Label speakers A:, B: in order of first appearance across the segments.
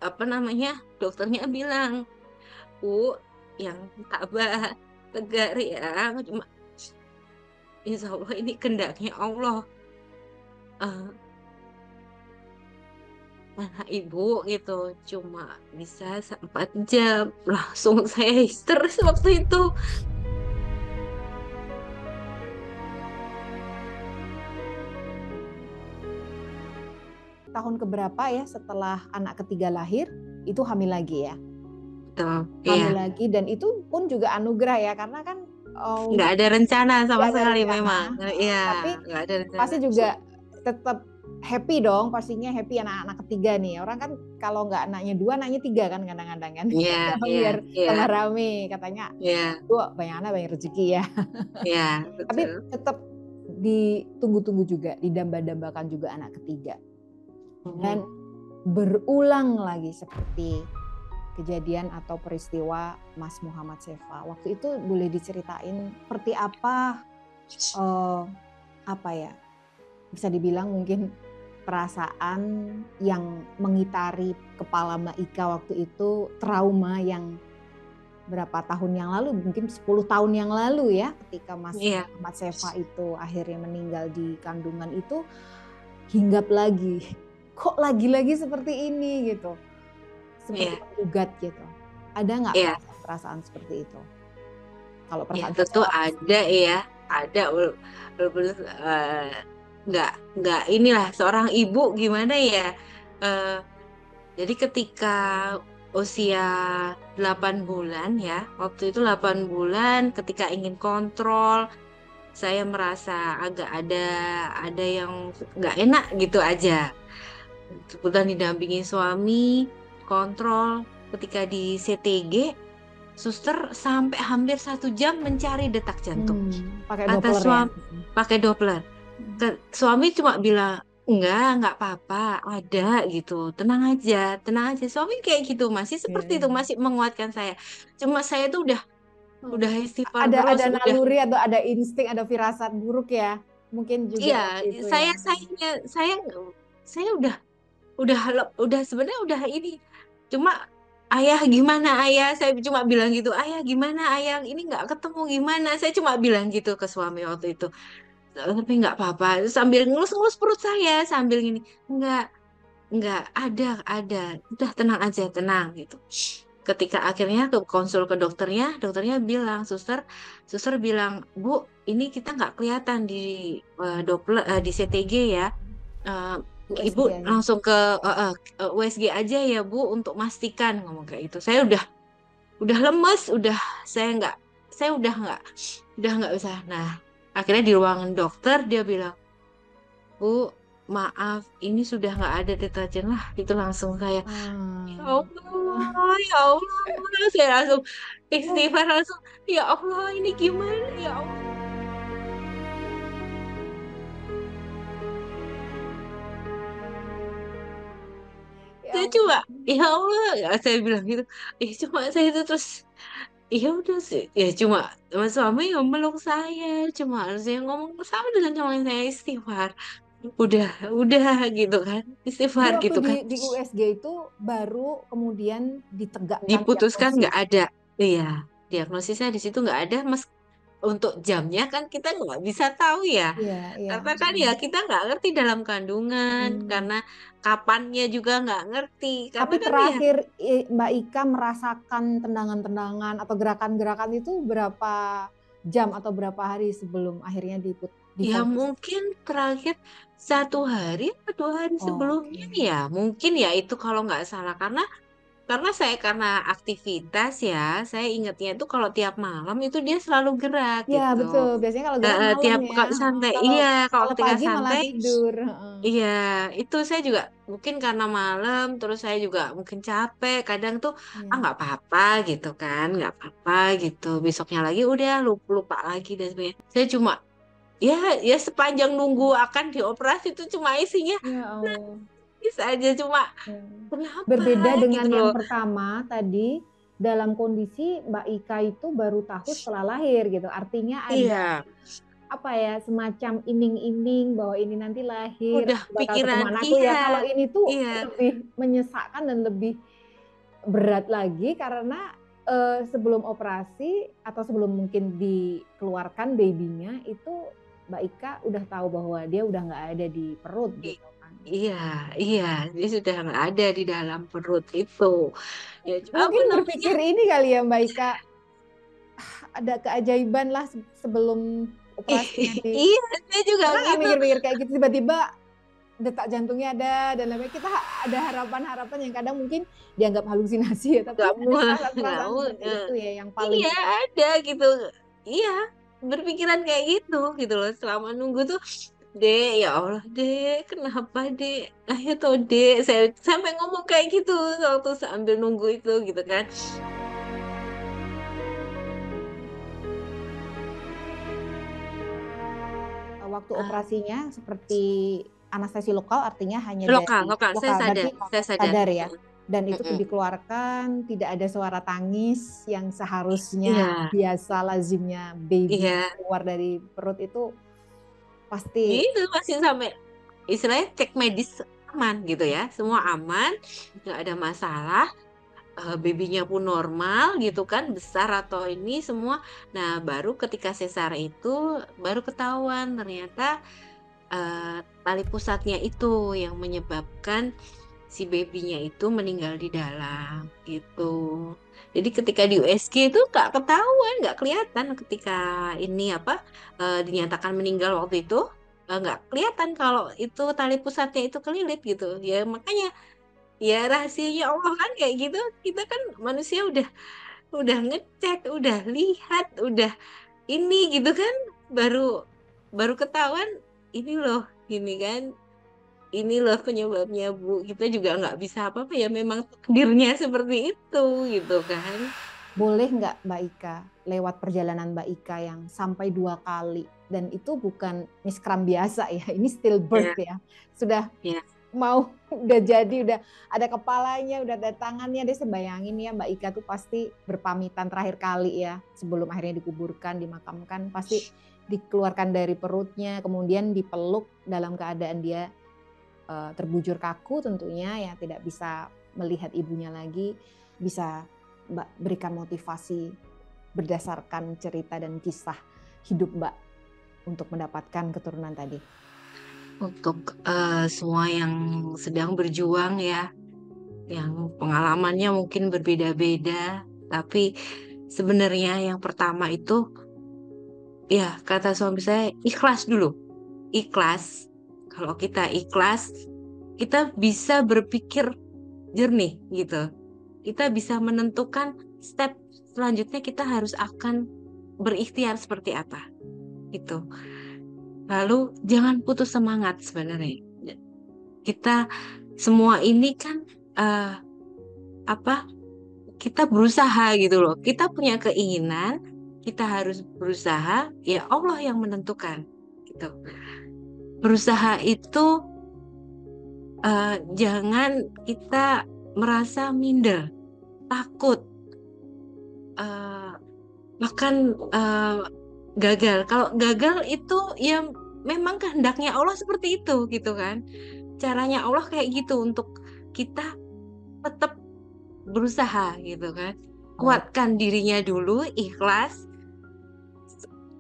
A: apa namanya, dokternya bilang, Bu, yang tabah, tegar ya, cuma insya Allah ini kehendaknya Allah. Eh, Mana ibu gitu, cuma bisa 4 jam. Langsung saya histeris waktu itu.
B: Tahun keberapa ya setelah anak ketiga lahir itu hamil lagi ya?
A: Betul, iya.
B: Hamil lagi, dan itu pun juga anugerah ya, karena kan
A: Nggak ada rencana sama
B: nggak ada
A: sekali
B: rencana,
A: memang. Iya,
B: tapi
A: nggak ada rencana.
B: pasti juga tetap happy dong, pastinya happy anak-anak ketiga nih. Orang kan kalau nggak anaknya dua, anaknya tiga kan kadang-kadang kan.
A: Iya, iya,
B: Biar
A: iya,
B: tambah rame katanya.
A: iya,
B: Gua banyak anak banyak rezeki ya.
A: iya,
B: Tapi
A: betul.
B: tetap ditunggu-tunggu juga, didamba-dambakan juga anak ketiga. Dan
A: Mhm.
B: berulang lagi seperti kejadian atau peristiwa Mas Muhammad Sefa. Waktu itu boleh diceritain seperti eh, apa ya, bisa dibilang mungkin perasaan yang mengitari kepala Mbak Ika waktu itu, trauma yang berapa tahun yang lalu, mungkin 10 tahun yang lalu ya, ketika Mas
A: Iya,
B: Muhammad Sefa itu akhirnya meninggal di kandungan itu, hinggap lagi. Kok lagi-lagi seperti ini gitu. Seperti
A: iya,
B: menggugat gitu. Ada nggak
A: iya,
B: perasaan-perasaan seperti itu? Kalau
A: iya,
B: perasaan
A: tentu
B: kecewa pasti.
A: ada ya, ada. Walaupun nggak nggak inilah seorang ibu gimana ya. Eh, jadi ketika usia 8 bulan ya, waktu itu 8 bulan ketika ingin kontrol, saya merasa agak ada yang nggak enak gitu aja. Kebetulan didampingi suami, kontrol ketika di CTG, suster sampai hampir 1 jam mencari detak jantung.
B: Pakai
A: Kata
B: Doppler ya.
A: suami pakai Doppler. Suami cuma bilang, nggak apa-apa, ada gitu, tenang aja, tenang aja. Suami kayak gitu, masih
B: Iya,
A: seperti
B: iya.
A: itu, masih menguatkan saya. Cuma saya tuh udah istighfar terus,
B: Ada
A: udah.
B: naluri atau ada insting, ada firasat buruk ya. Mungkin juga
A: Iya,
B: waktu itu
A: saya
B: ya.
A: saya udah sebenarnya udah ini. Cuma ayah gimana ayah? Saya cuma bilang gitu, ayah gimana ayah? Ini nggak ketemu gimana? Saya cuma bilang gitu ke suami waktu itu. Tapi nggak apa-apa. Terus sambil ngelus-ngelus perut saya sambil gini, nggak nggak ada. Udah tenang aja, tenang gitu. Ketika akhirnya ke konsul ke dokternya, dokternya bilang, suster bilang, Bu, ini kita nggak kelihatan di Doppler di CTG ya. Eh, Ibu
B: USG aja.
A: langsung ke USG aja ya Bu untuk mastikan ngomong kayak itu. Saya udah lemes, saya udah nggak bisa. Nah, akhirnya di ruangan dokter dia bilang, Bu, maaf, ini sudah nggak ada deterjen lah. Itu langsung saya, ya
B: Hmm.
A: Allah, ya Allah, saya langsung istighfar langsung, ya Allah, ini gimana ya Allah.
B: Ya
A: Saya cuma,
B: ampun.
A: ya Allah, ya, saya bilang gitu. Cuma saya itu terus, ya udah sih, ya cuma mas suami yang meluk saya, cuma saya ngomong sama dengan yang lain saya istighfar. Udah, udah gitu kan,
B: Jadi
A: istighfar
B: waktu
A: gitu kan.
B: di USG itu baru kemudian ditegakkan
A: Diputuskan nggak
B: diagnosis.
A: ada, iya, diagnosisnya di situ nggak ada, mas. Untuk jamnya kan kita nggak bisa tahu ya,
B: Iya, iya.
A: karena kan ya kita nggak ngerti dalam kandungan,
B: Hmm.
A: karena kapannya juga nggak ngerti, karena
B: Tapi
A: kan ya.
B: terakhir Mbak Ika merasakan tendangan-tendangan atau gerakan-gerakan itu berapa jam atau berapa hari sebelum akhirnya
A: Ya
B: divonis?
A: mungkin terakhir 1 hari atau 2 hari
B: Oh,
A: sebelumnya
B: oke.
A: ya, mungkin ya itu kalau nggak salah, karena aktivitas ya, saya ingatnya itu kalau tiap malam itu dia selalu gerak
B: Ya
A: gitu.
B: betul. Biasanya kalau gerak malam
A: Tiap
B: ya.
A: kalau santai,
B: Kalau
A: iya, kalau
B: kalau
A: ketika
B: pagi malah
A: santai.
B: tidur.
A: Iya, itu saya juga mungkin karena malam, terus saya juga mungkin capek. Kadang tuh,
B: Iya.
A: nggak apa-apa gitu kan, nggak apa-apa gitu. Besoknya lagi udah lupa, lupa lagi dan sebagainya. Saya cuma, ya, ya sepanjang nunggu akan dioperasi itu cuma isinya
B: Ya Allah.
A: nangis aja, cuma
B: Ya.
A: kenapa
B: Berbeda
A: gitu
B: dengan yang
A: loh.
B: pertama tadi, dalam kondisi Mbak Ika itu baru tahu setelah lahir gitu. Artinya ada
A: Iya,
B: apa ya, semacam iming-iming bahwa ini nanti lahir
A: udah
B: aku bakal ketemu
A: pikiran,
B: anakku
A: iya,
B: ya. Kalau ini tuh
A: iya,
B: lebih menyesakkan dan lebih berat lagi karena sebelum operasi atau sebelum mungkin dikeluarkan babynya itu Mbak Ika udah tahu bahwa dia udah nggak ada di perut
A: I-
B: gitu kan.
A: Iya, iya, dia sudah nggak ada di dalam perut itu. Ya, apa
B: Mungkin
A: namanya?
B: berpikir ini kali ya Mbak Ika, ada keajaiban lah sebelum operasi nanti.
A: Iya, saya juga
B: Pernah nggak
A: gitu.
B: mikir-mikir kayak gitu tiba-tiba detak jantungnya ada dan lain-lain. Kita ada harapan-harapan yang kadang mungkin dianggap halusinasi ya, tapi
A: Nggak
B: ada
A: mau, nggak
B: perasaan-perasaan
A: mau.
B: seperti itu ya yang paling
A: Iya, ada gitu. Iya, berpikiran kayak gitu loh. Selama nunggu tuh, Dek, ya Allah, Dek, kenapa, Dek? Ayo toh, Dek. Saya sampai ngomong kayak gitu waktu sambil nunggu itu gitu kan.
B: waktu
A: Ah,
B: operasinya seperti anestesi lokal artinya hanya
A: lokal,
B: dari
A: lokal. Saya
B: lokal
A: sadar,
B: berarti
A: saya sadar.
B: sadar ya dan itu
A: Mm-mm.
B: dikeluarkan tidak ada suara tangis yang seharusnya
A: Iya,
B: biasa lazimnya baby
A: iya.
B: keluar dari perut itu pasti
A: Gitu masih sampai istilahnya cek medis aman gitu ya. Semua aman, nggak ada masalah. Babynya pun normal gitu kan, besar atau ini semua. Nah, baru ketika sesar itu baru ketahuan ternyata tali pusatnya itu yang menyebabkan si babynya itu meninggal di dalam gitu. Jadi ketika di USG itu nggak ketahuan, nggak kelihatan ketika ini apa dinyatakan meninggal waktu itu nggak kelihatan kalau itu tali pusatnya itu kelilit gitu. Ya makanya ya rahasianya Allah kan kayak gitu. Kita kan manusia udah ngecek, udah lihat, udah ini gitu kan baru baru ketahuan ini loh gini kan ini loh penyebabnya Bu. Kita juga nggak bisa apa-apa ya memang takdirnya seperti itu gitu kan.
B: boleh nggak Mbak Ika lewat perjalanan Mbak Ika yang sampai 2 kali dan itu bukan miskram biasa ya ini
A: Ya,
B: stillbirth ya sudah
A: ya,
B: mau udah jadi udah ada kepalanya udah ada tangannya deh sebayangin ya Mbak Ika tuh pasti berpamitan terakhir kali ya sebelum akhirnya dikuburkan dimakamkan pasti dikeluarkan dari perutnya kemudian dipeluk dalam keadaan dia terbujur kaku tentunya ya tidak bisa melihat ibunya lagi bisa Mbak berikan motivasi berdasarkan cerita dan kisah hidup Mbak untuk mendapatkan keturunan tadi.
A: untuk semua yang sedang berjuang ya, yang pengalamannya mungkin berbeda-beda, tapi sebenarnya yang pertama itu ya kata suami saya ikhlas dulu. Ikhlas. Kalau kita ikhlas, kita bisa berpikir jernih gitu. Kita bisa menentukan step selanjutnya kita harus akan berikhtiar seperti apa gitu. Lalu jangan putus semangat sebenarnya. Kita semua ini kan eh, apa? Kita berusaha gitu loh. Kita punya keinginan, kita harus berusaha. Ya Allah yang menentukan gitu. Berusaha itu jangan kita merasa minder, takut, eh, bahkan gagal. Kalau gagal itu ya memang kehendaknya Allah seperti itu gitu kan. Caranya Allah kayak gitu untuk kita tetap berusaha gitu kan.
B: Baik.
A: Kuatkan dirinya dulu, ikhlas.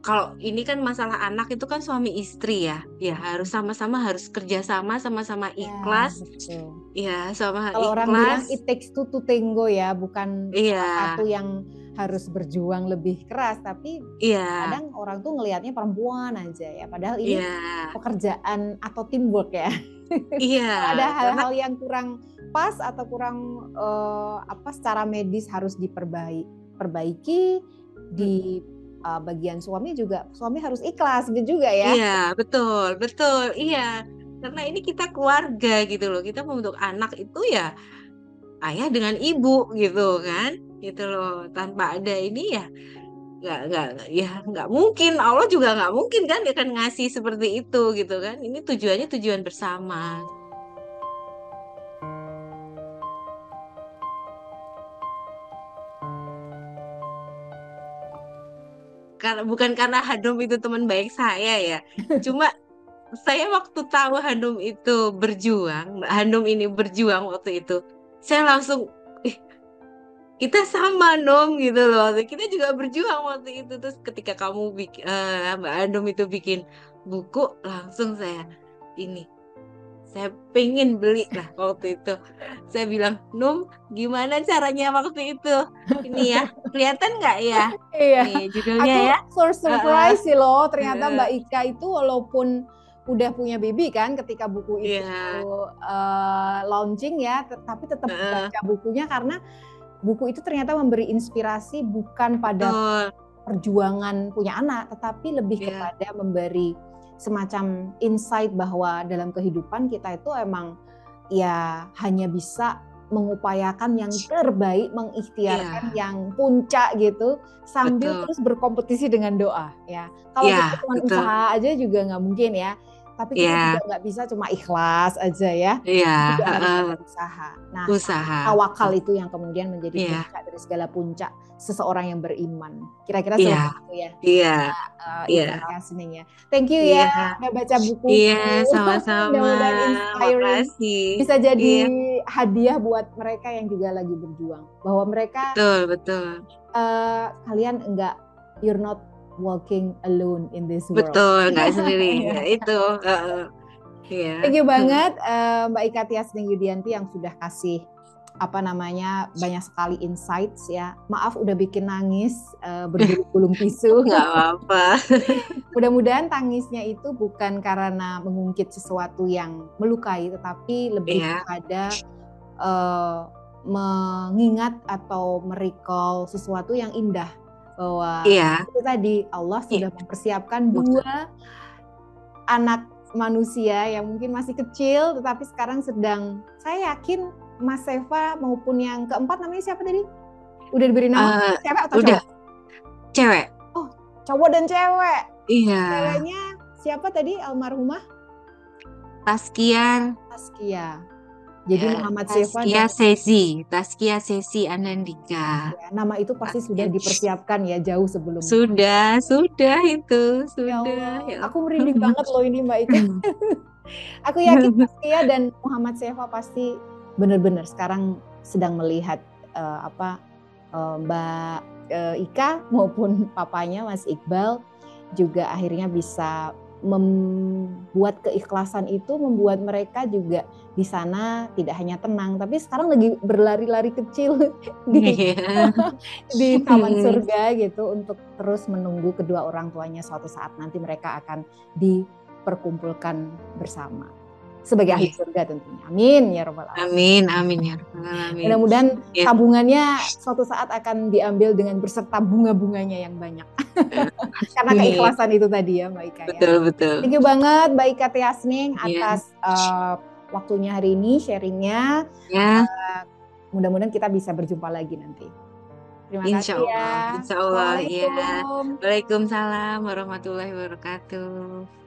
A: Kalau ini kan masalah anak itu kan suami istri ya. Ya harus sama-sama harus kerjasama, sama-sama
B: Ya,
A: ikhlas.
B: betul.
A: Ya, sama
B: Kalau orang bilang
A: ikhlas.
B: it takes two to tango ya, bukan
A: Iya,
B: salah satu yang harus berjuang lebih keras, tapi
A: iya,
B: kadang orang tuh ngelihatnya perempuan aja ya, padahal ini
A: iya,
B: pekerjaan atau teamwork ya.
A: iya.
B: Kalau ada
A: Karena
B: hal-hal yang kurang pas atau kurang secara medis harus perbaiki di bagian suami juga, suami harus ikhlas juga ya.
A: iya, betul, betul, iya. Karena ini kita keluarga gitu loh. Kita membentuk anak itu ya ayah dengan ibu gitu kan. Gitu loh. Tanpa ada ini ya nggak ya nggak mungkin. Allah juga nggak mungkin kan dia akan ngasih seperti itu gitu kan. Ini tujuannya tujuan bersama. Karena bukan karena Hanum itu teman baik saya ya. Cuma saya waktu tahu Hanum itu berjuang, Mbak Hanum ini berjuang waktu itu, saya langsung, ih, kita sama Nom gitu loh. Kita juga berjuang waktu itu. Terus ketika kamu bikin Mbak Andom itu bikin buku, langsung ini saya pengen beli lah waktu itu. Saya bilang, Num, gimana caranya waktu itu? Ini ya, kelihatan nggak ya?
B: Iya,
A: Nih judulnya
B: aku
A: ya.
B: surprise sih loh. Ternyata
A: Heeh,
B: Mbak Ika itu walaupun udah punya baby kan ketika buku itu
A: Iya,
B: launching ya, tapi tetap
A: heeh,
B: baca bukunya karena buku itu ternyata memberi inspirasi bukan pada
A: betul.
B: perjuangan punya anak, tetapi lebih
A: Iya,
B: kepada memberi semacam insight bahwa dalam kehidupan kita itu emang ya hanya bisa mengupayakan yang terbaik, mengikhtiarkan
A: iya,
B: yang puncak gitu, sambil
A: betul.
B: terus berkompetisi dengan doa ya. Kalau
A: Iya,
B: kita cuma
A: betul.
B: usaha aja juga nggak mungkin ya, tapi kita juga
A: Iya,
B: nggak bisa cuma ikhlas aja ya,
A: iya,
B: juga harus
A: heeh,
B: ada usaha. Nah,
A: usaha.
B: tawakal itu yang kemudian menjadi
A: Iya,
B: puncak dari segala puncak seseorang yang beriman. Kira-kira
A: iya,
B: seperti itu ya.
A: iya, iya,
B: Ika Yasmin ya. Thank you ya
A: iya,
B: udah baca
A: iya,
B: bukuku.
A: sama-sama.
B: Mudah-mudahan inspiring.
A: Makasih.
B: Bisa jadi
A: Iya,
B: hadiah buat mereka yang juga lagi berjuang. Bahwa mereka
A: betul, betul.
B: kalian enggak, you're not walking alone in this world.
A: Betul, nggak sendiri.
B: Ya.
A: Ya, itu. Heeh, iya.
B: Thank you banget Mbak Ika Tiasning Yudianti yang sudah kasih banyak sekali insights ya. Maaf udah bikin nangis bergulung-gulung tisu.
A: Nggak apa-apa.
B: Mudah-mudahan tangisnya itu bukan karena mengungkit sesuatu yang melukai, tetapi lebih
A: Iya,
B: kepada mengingat atau merecall sesuatu yang indah. Bahwa
A: iya.
B: itu tadi Allah
A: Iya.
B: sudah mempersiapkan dua anak manusia yang mungkin masih kecil, tetapi sekarang saya yakin Mas Seva maupun yang keempat namanya siapa tadi? Udah diberi nama?
A: Eh,
B: Cewek atau
A: udah
B: cowok?
A: cewek.
B: Oh, cowok dan cewek.
A: Iya.
B: Ceweknya siapa tadi almarhumah?
A: Taskian.
B: Taskia. Jadi Muhammad Seva
A: Taskia
B: dan
A: Sesi. Taskia Sesi Anandika.
B: ya, nama itu pasti sudah
A: Taskia.
B: dipersiapkan ya jauh sebelum.
A: Sudah itu.
B: Ya
A: Sudah.
B: Allah,
A: Ya
B: aku merinding banget loh ini Mbak Ika. Aku yakin Taskia dan Muhammad Seva pasti benar-benar sekarang sedang melihat Mbak Ika maupun papanya Mas Iqbal juga akhirnya bisa membuat keikhlasan itu membuat mereka juga di sana tidak hanya tenang tapi sekarang lagi berlari-lari kecil di
A: Iya.
B: di taman surga gitu untuk terus menunggu kedua orang tuanya suatu saat nanti mereka akan diperkumpulkan bersama sebagai ahli surga tentunya. Amin ya rabbal alamin.
A: Amin, amin ya rabbal alamin.
B: Mudah-mudahan
A: Ya.
B: tabungannya suatu saat akan diambil dengan berserta bunga-bunganya yang banyak. Karena keikhlasan itu tadi ya Mbak Ika ya.
A: Betul, betul.
B: Thank you banget Mbak Ika Tiasning
A: Ya.
B: atas waktunya hari ini, sharingnya.
A: Ya.
B: Mudah-mudahan kita bisa berjumpa lagi nanti. Terima
A: Insya
B: kasih ya.
A: Allah, insya Allah, ya.
B: Assalamualaikum.
A: Waalaikumsalam warahmatullahi wabarakatuh.